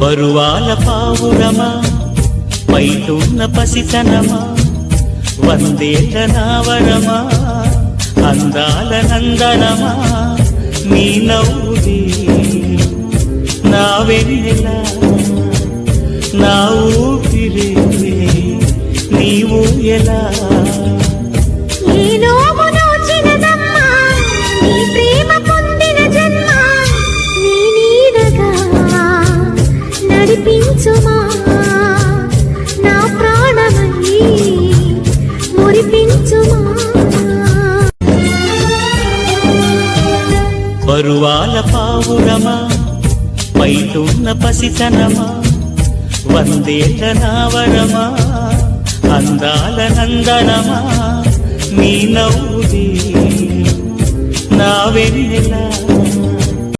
పరువాల పావురమా పైటున్న పసితనమా వందేళ్ల నావరమా అందాల నందనమా నీ నవ్వులే నా వెన్నెల నా ఊపిరే నీవు ఎలా నడిపించుమా నా ప్రాణమై మురిపించుమా పరువాల పావురమా పైటున్న పసితనమా వందేళ్ల నావరమా అందాల నందనమా నీ నవ్వులే నా వెన్నెల